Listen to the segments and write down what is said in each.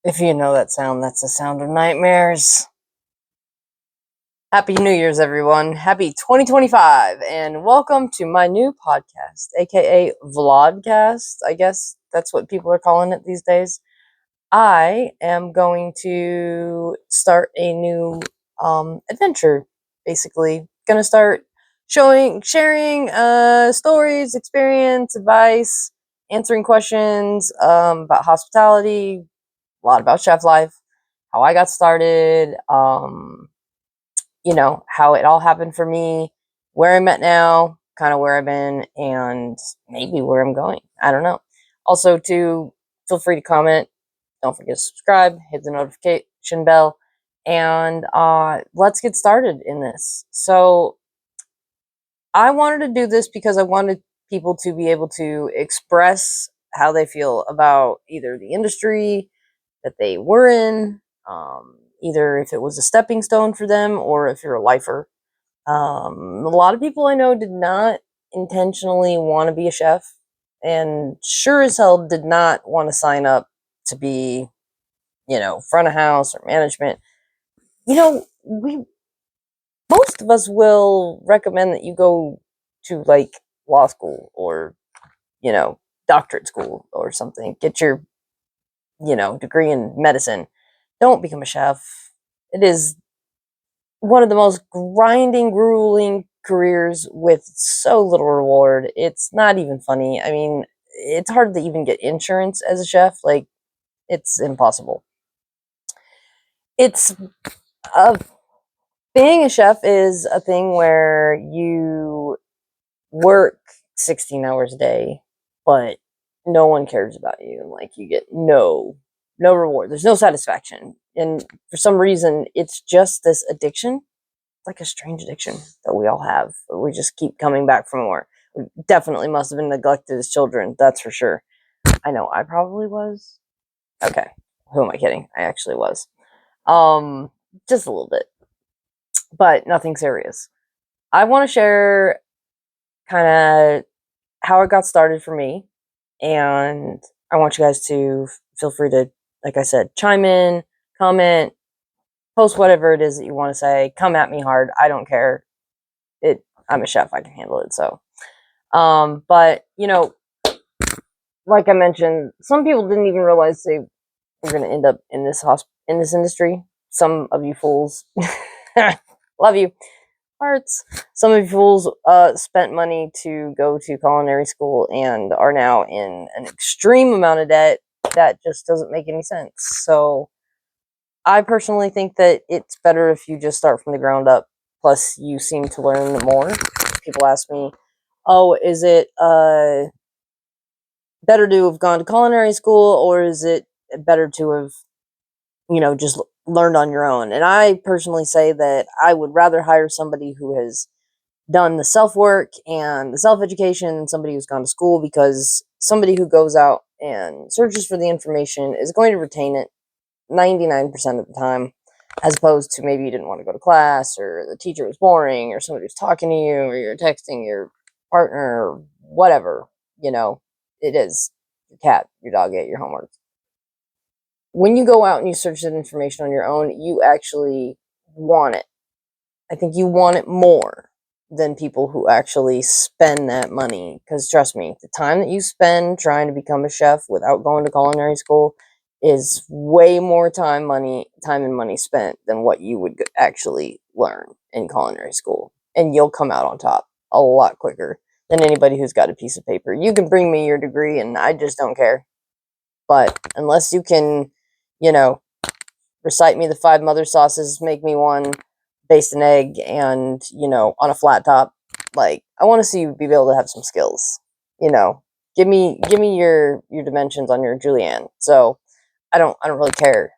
If you know that sound, that's the sound of nightmares. Happy New Year's, everyone. Happy 2025, and welcome to my new podcast, aka Vlogcast. I guess that's what people are calling it these days. I am going to start a new adventure, basically. Gonna start sharing stories, experience, advice, answering questions about hospitality, a lot about chef life, how I got started, how it all happened for me, where I'm at now, kind of where I've been, and maybe where I'm going. I don't know. Also, to feel free to comment. Don't forget to subscribe, hit the notification bell, and let's get started in this. So, I wanted to do this because I wanted people to be able to express how they feel about either the industry that they were in, either if it was a stepping stone for them or if you're a lifer. A lot of people I know did not intentionally want to be a chef, and sure as hell did not want to sign up to be, front of house or management. We most of us will recommend that you go to like law school or you know doctorate school or something. Get your degree in medicine. Don't become a chef. It is one of the most grinding, grueling careers with so little reward. It's not even funny. I mean, it's hard to even get insurance as a chef. Like, it's impossible. It's a Being a chef is a thing where you work 16 hours a day, but no one cares about you. Like, you get no reward. There's no satisfaction. And for some reason, it's just this addiction, like a strange addiction that we all have. We just keep coming back for more. We definitely must have been neglected as children, that's for sure. I know I probably was. Okay. Who am I kidding? I actually was. Um, just a little bit, but nothing serious. I want to share kind of how it got started for me, and I want you guys to feel free to, like I said, chime in, comment, post whatever it is that you want to say. Come at me hard. I don't care. I'm a chef. I can handle it. So, but like I mentioned, some people didn't even realize they were going to end up in in this industry. Some of you fools, love you, hearts. Some of you fools spent money to go to culinary school and are now in an extreme amount of debt that just doesn't make any sense. So, I personally think that it's better if you just start from the ground up. Plus, you seem to learn more. People ask me, "Oh, is it better to have gone to culinary school, or is it better to have, just learned on your own?" And I personally say that I would rather hire somebody who has done the self work and the self education than somebody who's gone to school, because somebody who goes out and searches for the information is going to retain it 99% of the time, as opposed to maybe you didn't want to go to class, or the teacher was boring, or somebody was talking to you, or you're texting your partner, or whatever. It is your cat, your dog ate your homework. When you go out and you search that information on your own, you actually want it. I think you want it more than people who actually spend that money. Because trust me, the time that you spend trying to become a chef without going to culinary school is way more time and money spent than what you would actually learn in culinary school. And you'll come out on top a lot quicker than anybody who's got a piece of paper. You can bring me your degree and I just don't care. But unless you can, you know, recite me the five mother sauces, make me one, baste an egg, and on a flat top. Like, I want to see you be able to have some skills. You know, give me your dimensions on your julienne. So I don't really care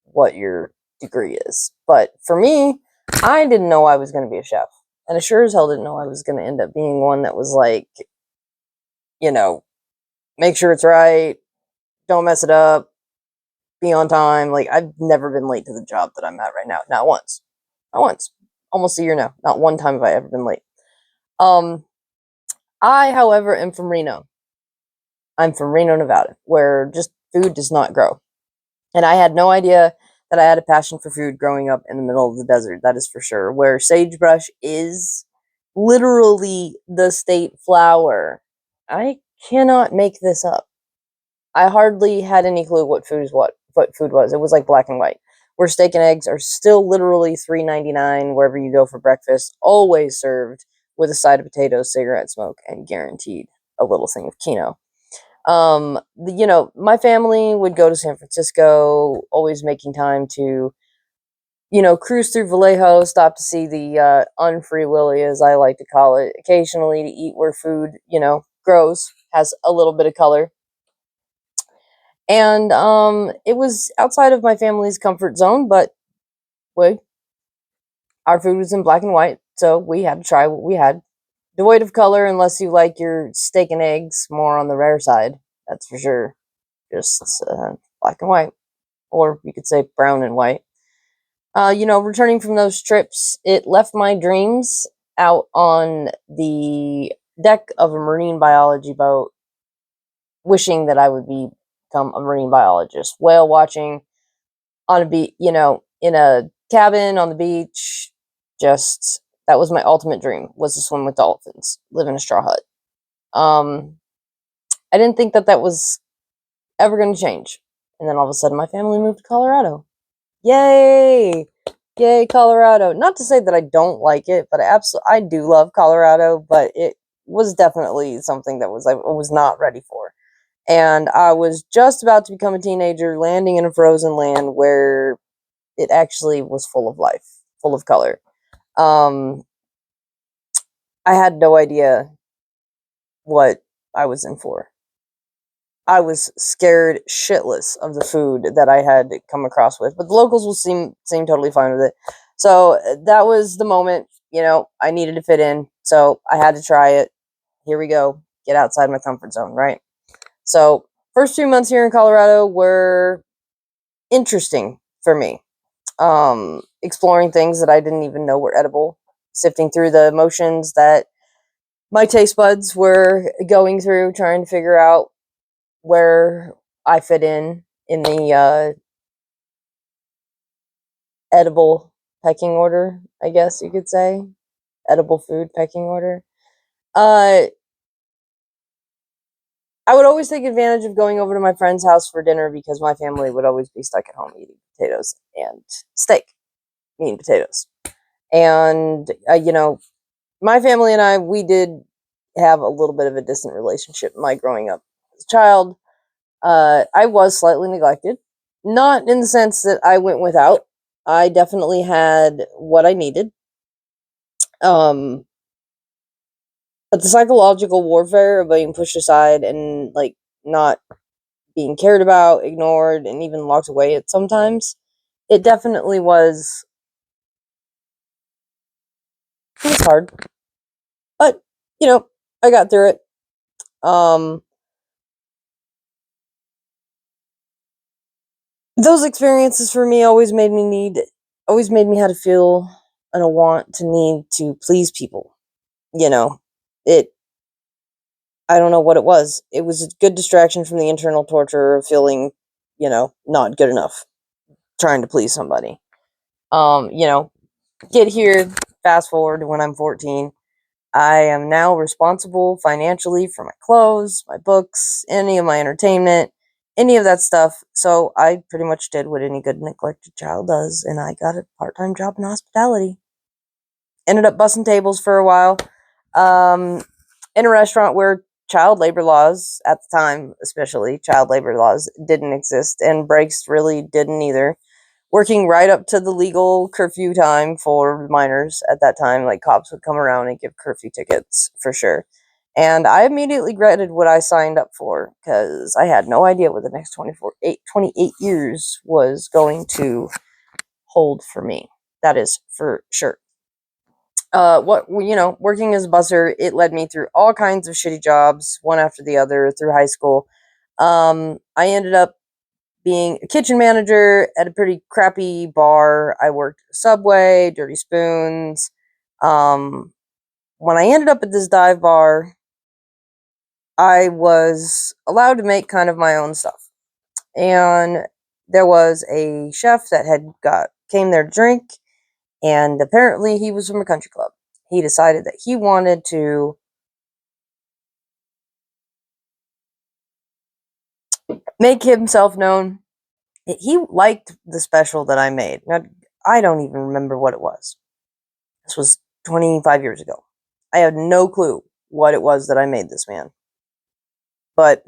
what your degree is, but for me, I didn't know I was going to be a chef, and I sure as hell didn't know I was going to end up being one that was like, you know, make sure it's right, don't mess it up, be on time. Like, I've never been late to the job that I'm at right now. Not once. Not once. Almost a year now. Not one time have I ever been late. Um, I, however, am from Reno. I'm from Reno, Nevada, where just food does not grow. And I had no idea that I had a passion for food growing up in the middle of the desert, that is for sure, where sagebrush is literally the state flower. I cannot make this up. I hardly had any clue what food was. It was like black and white. Where steak and eggs are still literally $3.99 wherever you go for breakfast, always served with a side of potatoes, cigarette smoke, and guaranteed a little thing of Kino. My family would go to San Francisco, always making time to, cruise through Vallejo, stop to see the unfree willy, as I like to call it, occasionally to eat where food, grows, has a little bit of color. And it was outside of my family's comfort zone, but we, our food was in black and white, so we had to try what we had. Devoid of color, unless you like your steak and eggs more on the rare side, that's for sure. Just black and white, or you could say brown and white. Returning from those trips, it left my dreams out on the deck of a marine biology boat, wishing that I would become a marine biologist. Whale watching on a beach, in a cabin on the beach. Just that was my ultimate dream, was to swim with dolphins, live in a straw hut. I didn't think that was ever going to change, and then all of a sudden, my family moved to Colorado. Yay! Yay, Colorado. Not to say that I don't like it, but I do love Colorado, but it was definitely something that I was not ready for. And I was just about to become a teenager, landing in a frozen land where it actually was full of life, full of color. Um, I had no idea what I was in for. I was scared shitless of the food that I had come across with, but the locals will seem totally fine with it. So that was the moment, I needed to fit in, so I had to try it. Here we go, get outside my comfort zone, right? So first 2 months here in Colorado were interesting for me. Exploring things that I didn't even know were edible, sifting through the emotions that my taste buds were going through, trying to figure out where I fit in the edible pecking order, I guess you could say. Edible food pecking order. Uh, I would always take advantage of going over to my friend's house for dinner because my family would always be stuck at home eating potatoes and steak, meat and potatoes. And, my family and I, we did have a little bit of a distant relationship. My growing up as a child, I was slightly neglected. Not in the sense that I went without. I definitely had what I needed. Um, but the psychological warfare of being pushed aside and like not being cared about, ignored, and even locked away at sometimes, it definitely was hard. But, I got through it. Um, those experiences for me always made me how to feel and a want to need to please people. You know, it, I don't know what it was. It was a good distraction from the internal torture of feeling, not good enough trying to please somebody. Um, you know, get here, fast forward to when I'm 14. I am now responsible financially for my clothes, my books, any of my entertainment, any of that stuff. So I pretty much did what any good neglected child does, and I got a part-time job in hospitality. Ended up bussing tables for a while, um, in a restaurant where child labor laws at the time, especially child labor laws, didn't exist, and breaks really didn't either. Working right up to the legal curfew time for minors at that time. Like cops would come around and give curfew tickets for sure. And I immediately regretted what I signed up for because I had no idea what the next 28 years was going to hold for me. That is for sure. Working as a busser, it led me through all kinds of shitty jobs, one after the other, through high school. I ended up being a kitchen manager at a pretty crappy bar. I worked at Subway, Dirty Spoons. Um, when I ended up at this dive bar, I was allowed to make kind of my own stuff. And there was a chef that came there to drink, and apparently he was from a country club. He decided that he wanted to make himself known. He liked the special that I made. Now, I don't even remember what it was. This was 25 years ago. I had no clue what it was that I made this man. But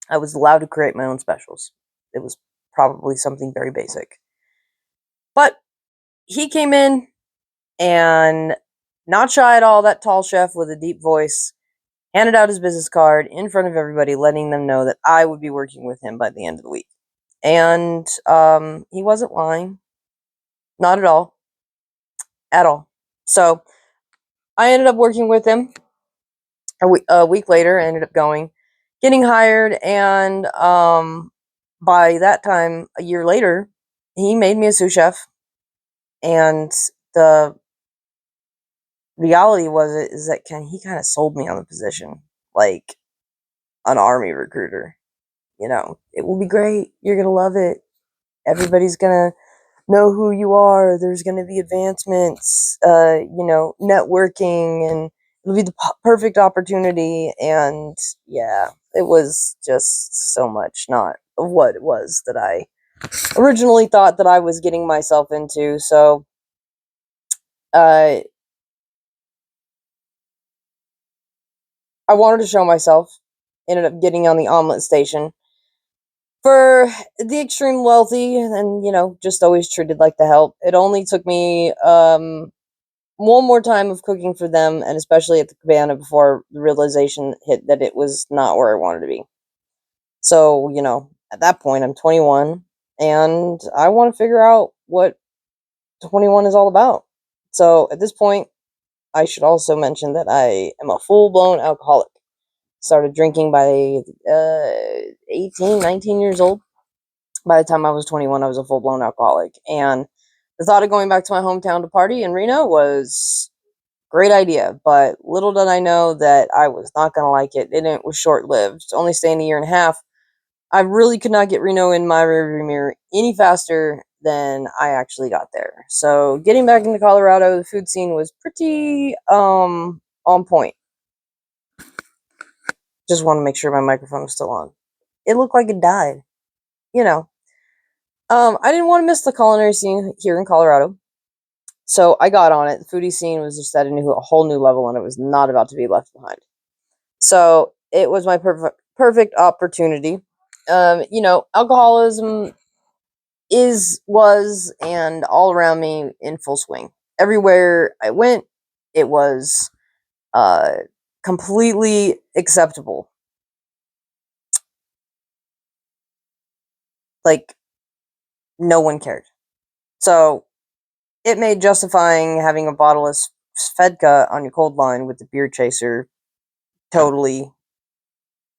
I was allowed to create my own specials. It was probably something very basic. But he came in and, not shy at all, that tall chef with a deep voice handed out his business card in front of everybody, letting them know that I would be working with him by the end of the week. And he wasn't lying. Not at all. At all. So I ended up working with him. A week later, I ended up getting hired, and by that time, a year later, he made me a sous chef. And the reality is that he kind of sold me on the position, like an army recruiter. It will be great. You're gonna love it. Everybody's gonna know who you are. There's gonna be advancements, networking, and it'll be the perfect opportunity. And yeah, it was just so much not of what it was that I originally thought that I was getting myself into. So, uh, I wanted to show myself. Ended up getting on the omelet station for the extreme wealthy, and just always treated like the help. It only took me one more time of cooking for them, and especially at the cabana, before the realization hit that it was not where I wanted to be. So, at that point, I'm 21, and I want to figure out what 21 is all about. So, at this point, I should also mention that I am a full-blown alcoholic. Started drinking by 18, 19 years old. By the time I was 21, I was a full-blown alcoholic. And the thought of going back to my hometown to party in Reno was a great idea, but little did I know that I was not going to like it, and it was short-lived. Only staying a year and a half. I really could not get Reno in my rearview mirror any faster than I actually got there. So getting back into Colorado, the food scene was pretty on point. Just want to make sure my microphone is still on. It looked like it died. I didn't want to miss the culinary scene here in Colorado, so I got on it. The foodie scene was just at a whole new level, and it was not about to be left behind. So it was my perfect opportunity. Alcoholism was, and all around me in full swing. Everywhere I went, it was uh, completely acceptable. Like, no one cared. So it made justifying having a bottle of Svedka on your cold line with the beer chaser totally,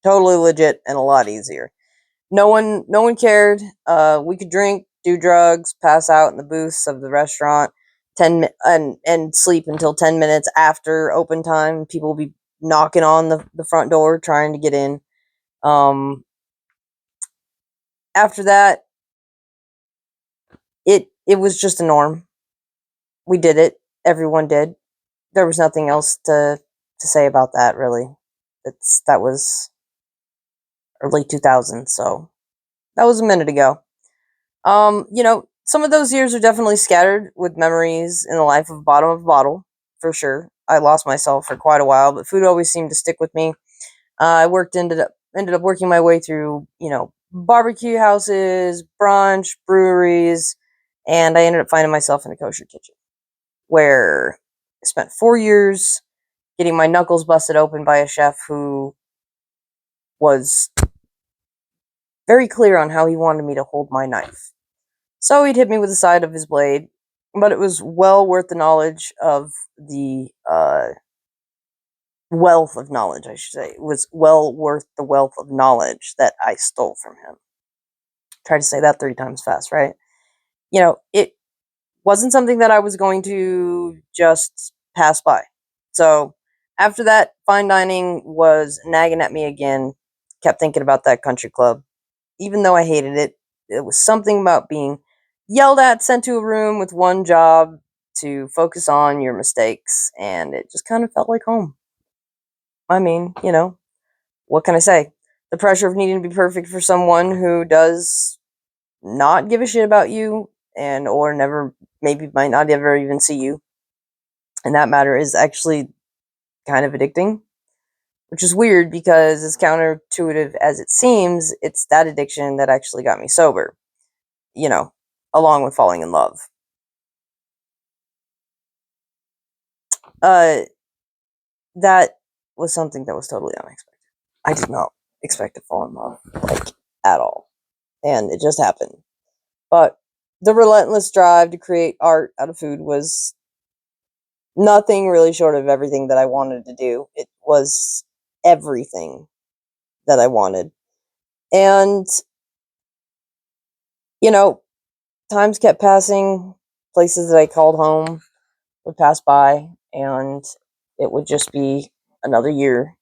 totally legit and a lot easier. No one cared. We could drink, do drugs, pass out in the booths of the restaurant, and sleep until 10 minutes after open time. People will be knocking on the front door trying to get in. After that, it was just a norm. We did it. Everyone did. There was nothing else to say about that, really. That was early 2000s, so that was a minute ago. Some of those years are definitely scattered with memories in the life of bottom of a bottle, for sure. I lost myself for quite a while, but food always seemed to stick with me. I ended up working my way through, barbecue houses, brunch, breweries, and I ended up finding myself in a kosher kitchen, where I spent 4 years getting my knuckles busted open by a chef who was very clear on how he wanted me to hold my knife. So he'd hit me with the side of his blade, but it was well worth the knowledge of the wealth of knowledge, I should say. It was well worth the wealth of knowledge that I stole from him. Try to say that 3 times fast, right? It wasn't something that I was going to just pass by. So after that, fine dining was nagging at me again. Kept thinking about that country club. Even though I hated it, it was something about being yelled at, sent to a room with one job to focus on your mistakes, and it just kind of felt like home. I mean, what can I say? The pressure of needing to be perfect for someone who does not give a shit about you and or never maybe might not ever even see you in that matter is actually kind of addicting, which is weird because as counterintuitive as it seems, it's that addiction that actually got me sober, you know, along with falling in love. Uh, that was something that was totally unexpected. I did not expect to fall in love, like, at all. And it just happened. But the relentless drive to create art out of food was nothing really short of everything that I wanted to do. It was everything that I wanted. And, you know, times kept passing, places that I called home would pass by, and it would just be another year.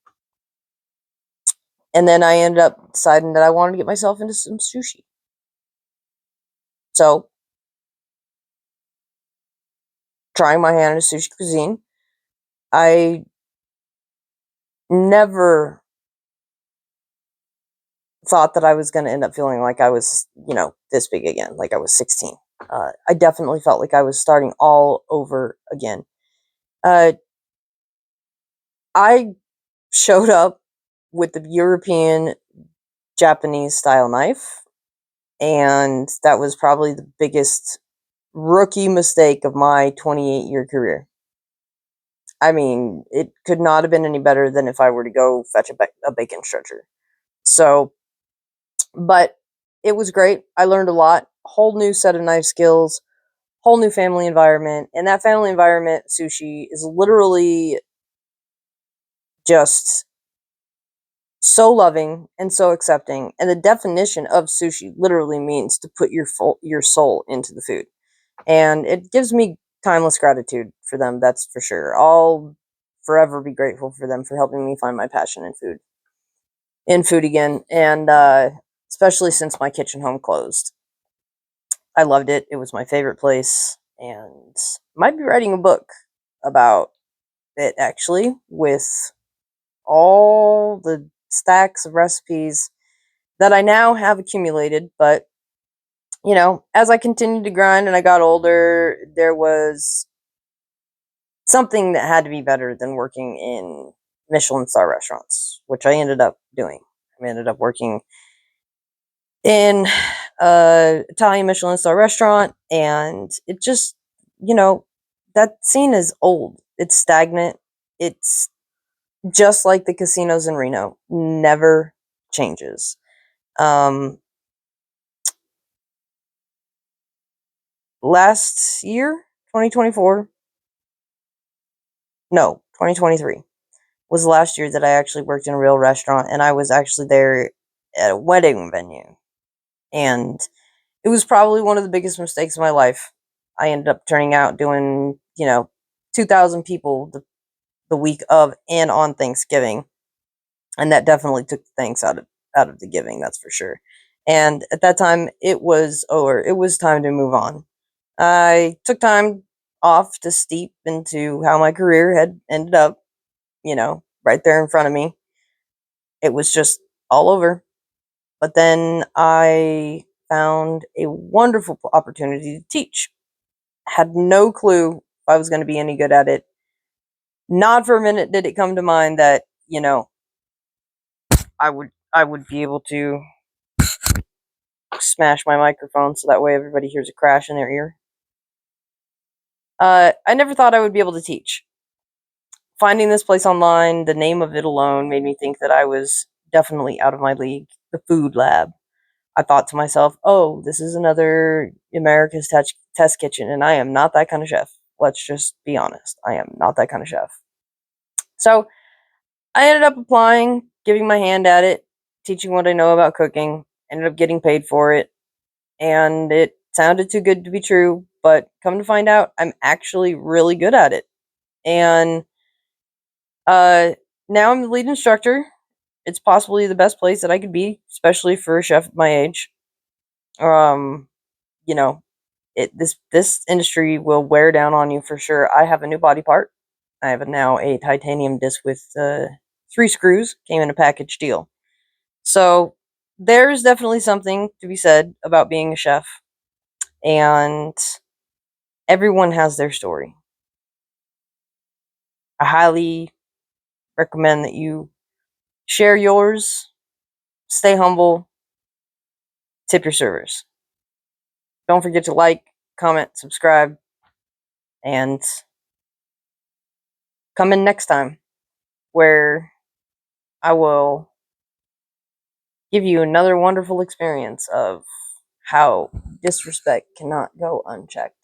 And then I ended up deciding that I wanted to get myself into some sushi. So, trying my hand at sushi cuisine, I never thought that I was going to end up feeling like I was, this big again, like I was 16. I definitely felt like I was starting all over again. I showed up with the European Japanese style knife, and that was probably the biggest rookie mistake of my 28-year career. I mean, it could not have been any better than if I were to go fetch a bacon stretcher. So, but it was great. I learned a lot. Whole new set of knife skills, whole new family environment. And that family environment, sushi, is literally just so loving and so accepting. And the definition of sushi literally means to put your soul into the food. And it gives me timeless gratitude for them, that's for sure. I'll forever be grateful for them for helping me find my passion in food again. And especially since my kitchen home closed. I loved it. It was my favorite place, and might be writing a book about it actually, with all the stacks of recipes that I now have accumulated. But as I continued to grind and I got older, there was something that had to be better than working in Michelin star restaurants, which I ended up doing. I ended up working in a Italian Michelin star restaurant, and it just, that scene is old. It's stagnant. It's just like the casinos in Reno, never changes. Last year, 2024, no, 2023 was the last year that I actually worked in a real restaurant, and I was actually there at a wedding venue. And it was probably one of the biggest mistakes of my life. I ended up turning out doing, 2,000 people the week of and on Thanksgiving. And that definitely took the thanks out of the giving, that's for sure. And at that time, it was over. It was time to move on. I took time off to steep into how my career had ended up, right there in front of me. It was just all over. But then I found a wonderful opportunity to teach. Had no clue if I was going to be any good at it. Not for a minute did it come to mind that, I would be able to smash my microphone so that way everybody hears a crash in their ear. I never thought I would be able to teach. Finding this place online, the name of it alone made me think that I was definitely out of my league. The Food Lab. I thought to myself, oh, this is another America's Test Kitchen, and I am not that kind of chef. Let's just be honest. I am not that kind of chef. So I ended up applying, giving my hand at it, teaching what I know about cooking, ended up getting paid for it, and it sounded too good to be true, but come to find out, I'm actually really good at it. And now I'm the lead instructor. It's possibly the best place that I could be, especially for a chef my age. Um, you know, this industry will wear down on you for sure. I have a new body part. I have now a titanium disc with 3 screws. Came in a package deal. So there's definitely something to be said about being a chef, and everyone has their story. I highly recommend that you share yours, stay humble, tip your servers. Don't forget to like, comment, subscribe, and come in next time where I will give you another wonderful experience of how disrespect cannot go unchecked.